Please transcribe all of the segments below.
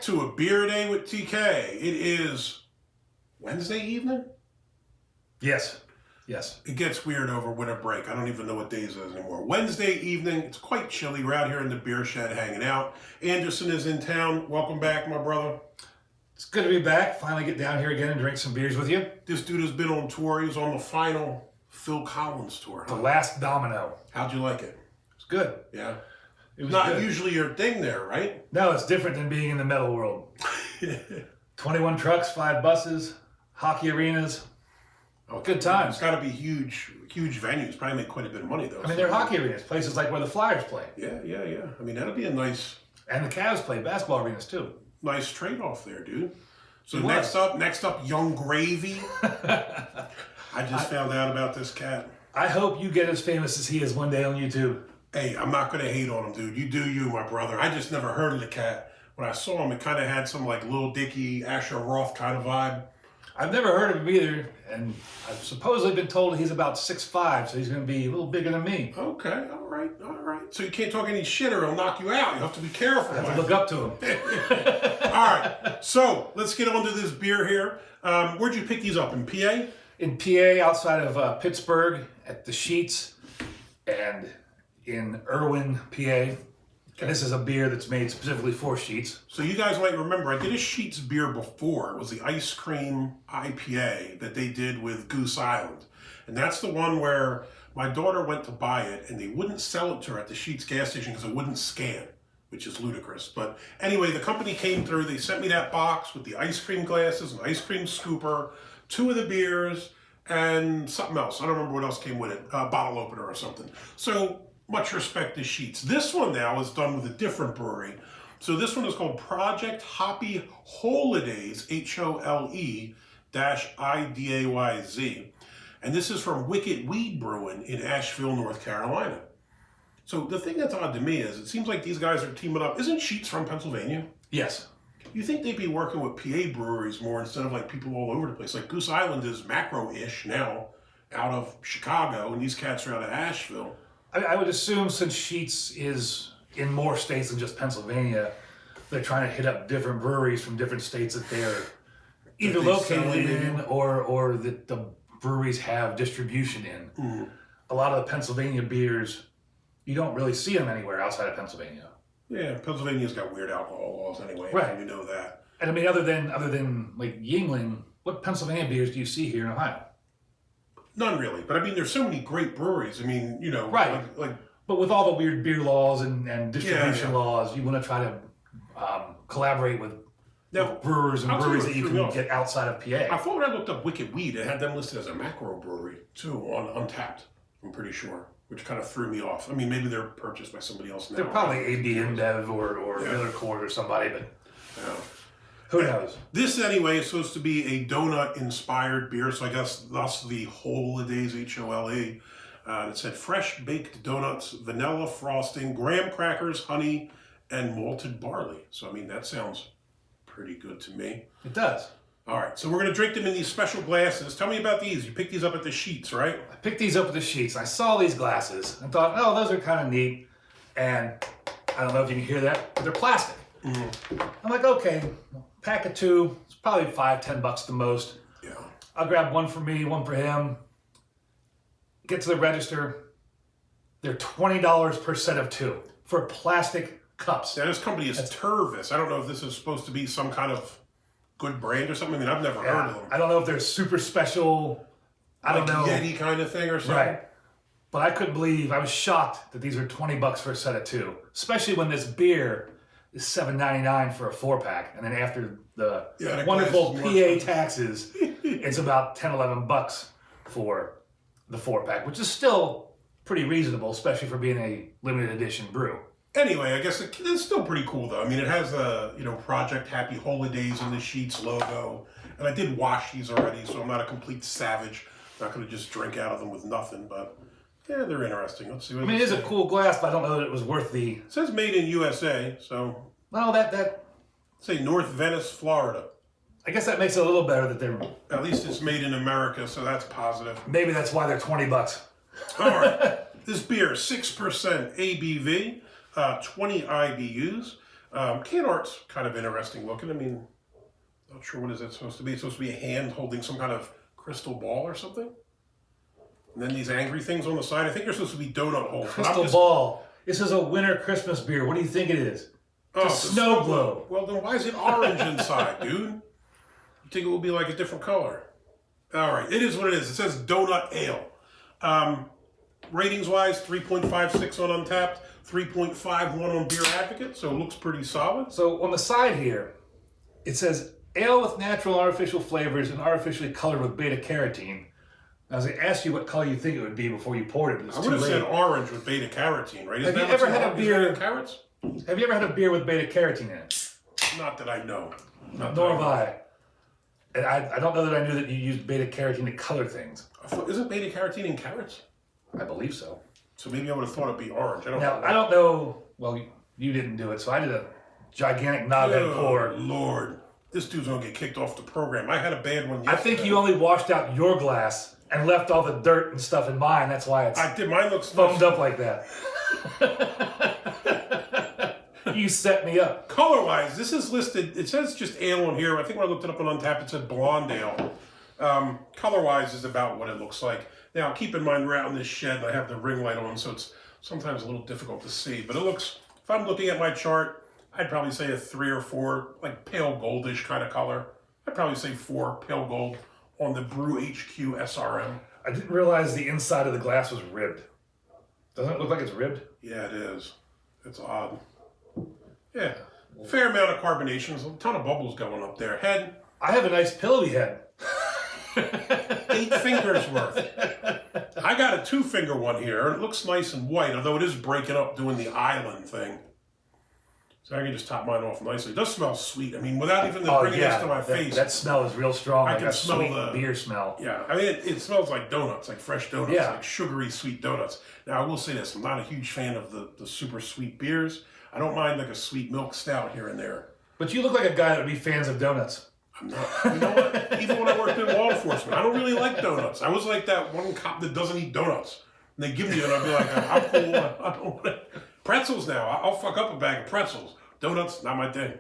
back to a beer day with TK. It is Wednesday evening? Yes. It gets weird over winter break. I don't even know what days it is anymore. Wednesday evening. It's quite chilly. We're out here in the beer shed hanging out. Anderson is in town. Welcome back, my brother. It's good to be back. Finally get down here again and drink some beers with you. This dude has been on tour. He was on the final Phil Collins tour. The last domino. How'd you like it? It's good. Yeah. It was Not good. usually your thing there, right? No, it's different than being in the metal world. 21 trucks, 5 buses, hockey arenas. Okay. Good times. It's got to be huge venues. Probably make quite a bit of money, though. I mean, they're hockey arenas, places like where the Flyers play. Yeah. I mean, that'd be a nice And the Cavs play basketball arenas, too. trade-off there, dude. So It next up, Young Gravy. I just found out about this cat. I hope you get as famous as he is one day on YouTube. Hey, I'm not going to hate on him, dude. You do you, my brother. I just never heard of the cat. When I saw him, it kind of had some like Lil Dicky, Asher Roth kind of vibe. I've never heard of him either, and I've supposedly been told he's about 6'5", so he's going to be a little bigger than me. Okay, all right. So you can't talk any shit or he'll knock you out. You have to be careful. I have to look up to him. All right, so let's get on to this beer here. Where'd you pick these up, in PA? In PA, outside of Pittsburgh, at the Sheetz, and in Irwin, PA. And this is a beer that's made specifically for Sheetz. So you guys might remember, I did a Sheetz beer before. It was the ice cream IPA that they did with Goose Island. And that's the one where my daughter went to buy it and they wouldn't sell it to her at the Sheetz gas station because it wouldn't scan, which is ludicrous. But anyway, the company came through. They sent me that box with the ice cream glasses, an ice cream scooper, 2 of the beers, and something else. I don't remember what else came with it, a bottle opener or something. So much respect to Sheetz. This one now is done with a different brewery. So this one is called Project Hoppy Hole-idayz, Hole-idayz. And this is from Wicked Weed Brewing in Asheville, North Carolina. So the thing that's odd to me is it seems like these guys are teaming up. Isn't Sheetz from Pennsylvania? Yes. You think they'd be working with PA breweries more instead of like people all over the place. Like Goose Island is macro-ish now out of Chicago, and these cats are out of Asheville. I would assume since Sheetz is in more states than just Pennsylvania, they're trying to hit up different breweries from different states that they're either located in or that the breweries have distribution in. Mm. A lot of the Pennsylvania beers, you don't really see them anywhere outside of Pennsylvania. Yeah, Pennsylvania's got weird alcohol laws anyway. Right. You know that. And I mean, other than like Yuengling, what Pennsylvania beers do you see here in Ohio? None really, but I mean, there's so many great breweries. I mean, you know, right. Like but with all the weird beer laws and distribution laws, you want to try to collaborate with brewers and breweries that you can get outside of PA. I thought when I looked up Wicked Weed, it had them listed as a macro brewery too on Untapped. I'm pretty sure, which kind of threw me off. I mean, maybe they're purchased by somebody else now. They're probably AB InBev or Miller Coors or somebody, but who knows? This anyway is supposed to be a donut-inspired beer, so I guess that's the Hole-idayz, H-O-L-E. It said fresh baked donuts, vanilla frosting, graham crackers, honey, and malted barley. So I mean, that sounds pretty good to me. It does. All right, so we're going to drink them in these special glasses. Tell me about these. You picked these up at the Sheetz, right? I picked these up at the Sheetz. I saw these glasses and thought, oh, those are kind of neat. And I don't know if you can hear that, but they're plastic. Mm-hmm. I'm like, okay, pack of 2. It's probably $5-10 the most. Yeah. I'll grab one for me, one for him. Get to the register. They're $20 per set of 2 for plastic cups. Yeah, this company is Tervis. I don't know if this is supposed to be some kind of good brand or something. I mean, I've never heard of them. I don't know if they're super special. I don't know. Yeti kind of thing or something. Right. But I couldn't believe, I was shocked that these are $20 for a set of 2, especially when this beer is $7.99 for a 4-pack, and then after the wonderful PA taxes, it's about $10-11 for the 4-pack, which is still pretty reasonable, especially for being a limited edition brew. Anyway, I guess it's still pretty cool though. I mean, it has the Project Happy Hole-idayz in the Sheetz logo, and I did wash these already, so I'm not a complete savage. I'm not going to just drink out of them with nothing, but yeah, they're interesting. Let's see what it is a cool glass, but I don't know that it was worth the... It says made in USA, so... Well, that... Say North Venice, Florida. I guess that makes it a little better that they're... At least it's made in America, so that's positive. Maybe that's why they're $20. All right. This beer, 6% ABV, 20 IBUs. Can art's kind of interesting looking. I mean, not sure what is it supposed to be. It's supposed to be a hand holding some kind of crystal ball or something. And then these angry things on the side. I think they're supposed to be donut holes. Crystal ball. This is a winter Christmas beer. What do you think it is? It's a snow globe. Well, then why is it orange inside, dude? You think it will be like a different color? All right, it is what it is. It says Doughnut Ale. Ratings-wise, 3.56 on Untappd, 3.51 on Beer Advocate, so it looks pretty solid. So on the side here, it says ale with natural and artificial flavors and artificially colored with beta-carotene. I was going to ask you what color you think it would be before you poured it, but it's I too would have late. said orange with beta-carotene, right? Have you ever had a beer... Carrots? Have you ever had a beer with beta-carotene in it? Not that I know. Nor have I. And I don't know that I knew that you used beta-carotene to color things. Isn't beta-carotene in carrots? I believe so. So maybe I would have thought it'd be orange. I don't know. Well, you didn't do it, so I did a gigantic knobhead pour. Lord. This dude's going to get kicked off the program. I had a bad one yesterday. I think you only washed out your glass and left all the dirt and stuff in mine. That's why it's I did. Mine looks foamed up like that. You set me up. Color-wise, this is listed, it says just ale on here. I think when I looked it up on Untappd, it said blonde ale. Color-wise is about what it looks like. Now, keep in mind, we're out in this shed. I have the ring light on, so it's sometimes a little difficult to see. But it looks, if I'm looking at my chart, I'd probably say a 3 or 4, like pale goldish kind of color. I'd probably say 4 pale gold on the Brew HQ SRM. I didn't realize the inside of the glass was ribbed. Doesn't it look like it's ribbed? Yeah, it is. It's odd. Yeah, fair amount of carbonations, a ton of bubbles going up there. Head. I have a nice pillowy head. 8 fingers worth. I got a 2-finger one here. It looks nice and white, although it is breaking up doing the island thing. So I can just top mine off nicely. It does smell sweet. I mean, without even bringing this to my face. That smell is real strong. I can smell sweet the beer smell. Yeah, I mean, it smells like donuts, like fresh donuts, like sugary sweet donuts. Now, I will say this. I'm not a huge fan of the super sweet beers. I don't mind like a sweet milk stout here and there. But you look like a guy that would be fans of donuts. I'm not. You know what? Even when I worked in law enforcement, I don't really like donuts. I was like that one cop that doesn't eat donuts. And they give me it, and I'd be like, I'm cool. I don't want it. Pretzels now. I'll fuck up a bag of pretzels. Donuts, not my thing.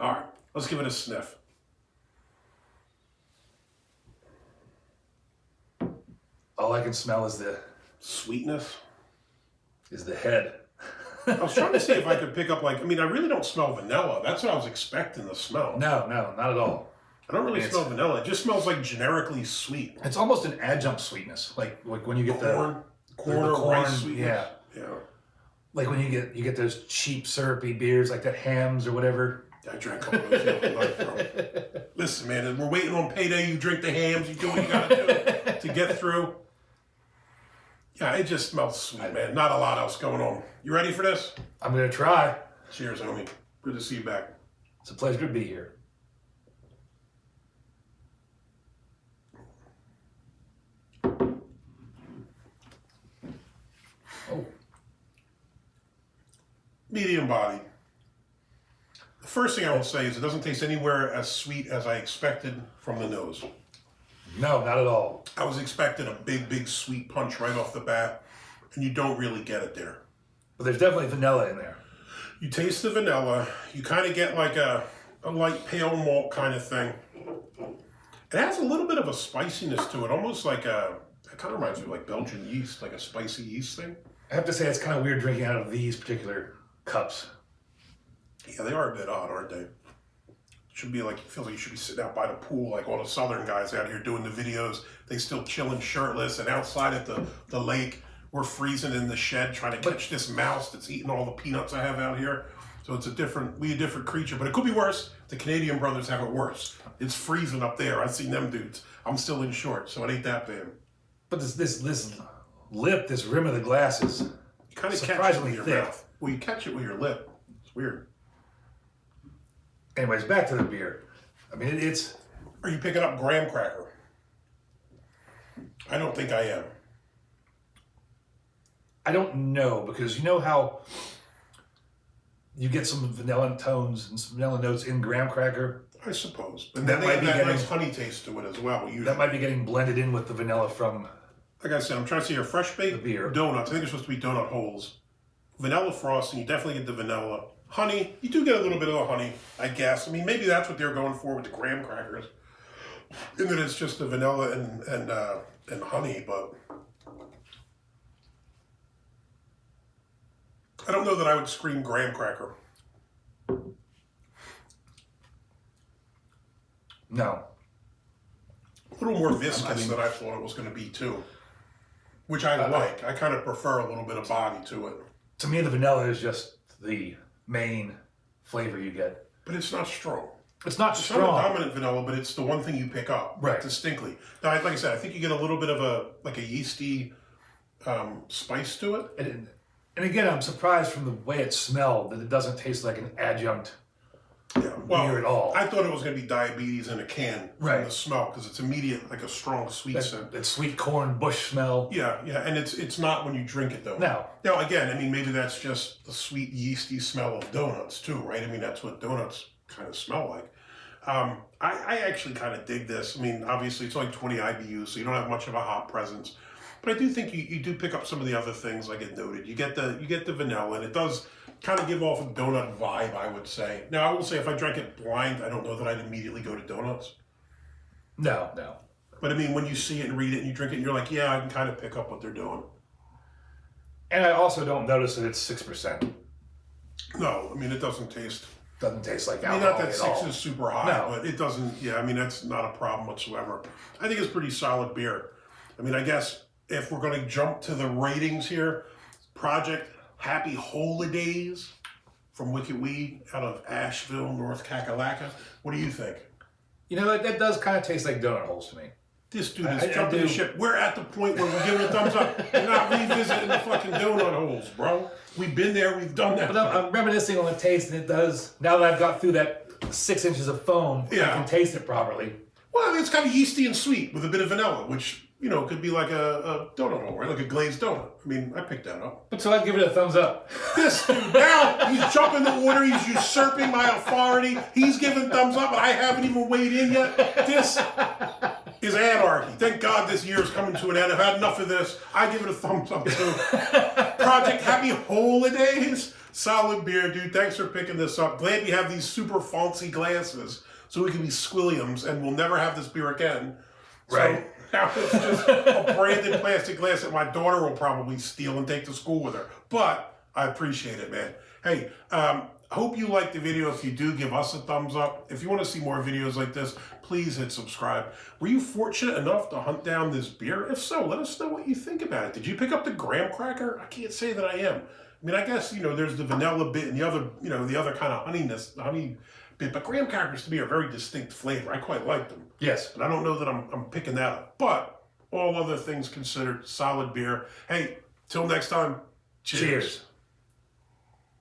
All right, let's give it a sniff. All I can smell is the sweetness. Is the head. I was trying to see if I could pick up, like, I mean, I really don't smell vanilla. That's what I was expecting to smell. No, not at all. I don't really smell vanilla. It just smells like generically sweet. It's almost an adjunct sweetness, like when you get corn or rice sweetness. Yeah. Like when you get those cheap syrupy beers, like that Hams or whatever. I drank a couple of those the other night, bro. Listen, man, we're waiting on payday. You drink the Hams. You do what you got to do to get through. Yeah, it just smells sweet, man. Not a lot else going on. You ready for this? I'm going to try. Cheers, homie. Good to see you back. It's a pleasure to be here. Oh. Medium bodied. The first thing I will say is it doesn't taste anywhere as sweet as I expected from the nose. No, not at all. I was expecting a big sweet punch right off the bat, and you don't really get it there. But there's definitely vanilla in there. You taste the vanilla. You kind of get like a light pale malt kind of thing. It has a little bit of a spiciness to it, almost like it kind of reminds me of like Belgian yeast, like a spicy yeast thing. I have to say it's kind of weird drinking out of these particular cups. Yeah, they are a bit odd, aren't they? Should be like, it feels like you should be sitting out by the pool, like all the southern guys out here doing the videos. They still chilling shirtless, and outside at the lake, we're freezing in the shed trying to catch this mouse that's eating all the peanuts I have out here. So it's a different creature, but it could be worse. The Canadian brothers have it worse. It's freezing up there. I've seen them dudes. I'm still in shorts, so it ain't that bad. But this lip, this rim of the glass is you kind of catch it with your mouth. Well, you catch it with your lip. It's weird. Anyways, back to the beer. I mean, it's... Are you picking up graham cracker? I don't think I am. I don't know, because you know how you get some vanilla tones and some vanilla notes in graham cracker? I suppose. But then they have that nice honey taste to it as well. Usually. That might be getting blended in with the vanilla from... Like I said, I'm trying to see your fresh baked beer. Donuts. I think they're supposed to be donut holes. Vanilla frosting, you definitely get the vanilla. honey. You do get a little bit of the honey, I guess. I mean, maybe that's what they're going for with the graham crackers. And that it's just the vanilla and honey, but I don't know that I would scream graham cracker. No. A little more viscous than I thought it was going to be too, which I like. I kind of prefer a little bit of body to it. To me, the vanilla is just the main flavor you get. But it's not strong. It's not strong. It's not a dominant vanilla, but it's the one thing you pick up distinctly. Now, like I said, I think you get a little bit of a yeasty spice to it. And again, I'm surprised from the way it smelled that it doesn't taste like an adjunct beer at all. I thought it was going to be diabetes in a can from the smell because it's immediate, like a strong sweet scent. That sweet corn bush smell. Yeah, and it's not when you drink it though. No. Now again, I mean maybe that's just the sweet yeasty smell of donuts too, right? I mean that's what donuts kind of smell like. I actually kind of dig this. I mean obviously it's only 20 IBUs, so you don't have much of a hop presence. But I do think you do pick up some of the other things like it noted. You get the vanilla, and it does kind of give off a donut vibe, I would say. Now, I will say if I drank it blind, I don't know that I'd immediately go to donuts. No. But I mean, when you see it and read it and you drink it, and you're like, yeah, I can kind of pick up what they're doing. And I also don't notice that it's 6%. No, I mean, it doesn't taste like alcohol. I mean, not that 6 is super high, No. but it doesn't, I mean, that's not a problem whatsoever. I think it's pretty solid beer. I mean, I guess if we're going to jump to the ratings here, Project Happy Hole-idayz from Wicked Weed out of Asheville, North Kakalaka. What do you think? You know, that does kind of taste like donut holes to me. This dude is jumping the ship. We're at the point where we're giving a thumbs up. We're not revisiting the fucking donut holes, bro. We've been there. We've done that. But I'm reminiscing on the taste, and it does, now that I've got through that 6 inches of foam, I can taste it properly. Well, I mean, it's kind of yeasty and sweet with a bit of vanilla, which, you know, could be like a donut hole, right? Like a glazed donut. I mean, I picked that up. But so I'd give it a thumbs up. This dude, now he's jumping the order. He's usurping my authority. He's giving thumbs up, and I haven't even weighed in yet. This is anarchy. Thank God this year is coming to an end. I've had enough of this. I give it a thumbs up, too. Project Happy Hole-idayz. Solid beer, dude. Thanks for picking this up. Glad we have these super fancy glasses so we can be squilliams, and we'll never have this beer again. Right. So, now it's just a branded plastic glass that my daughter will probably steal and take to school with her. But I appreciate it, man. Hey, hope you liked the video. If you do, give us a thumbs up. If you want to see more videos like this, please hit subscribe. Were you fortunate enough to hunt down this beer? If so, let us know what you think about it. Did you pick up the graham cracker? I can't say that I am. I mean, I guess, you know, there's the vanilla bit and the other, you know, the other kind of honey bit. But graham crackers to me are a very distinct flavor. I quite like them. Yes. And I don't know that I'm picking that up. But all other things considered, solid beer. Hey, till next time, cheers.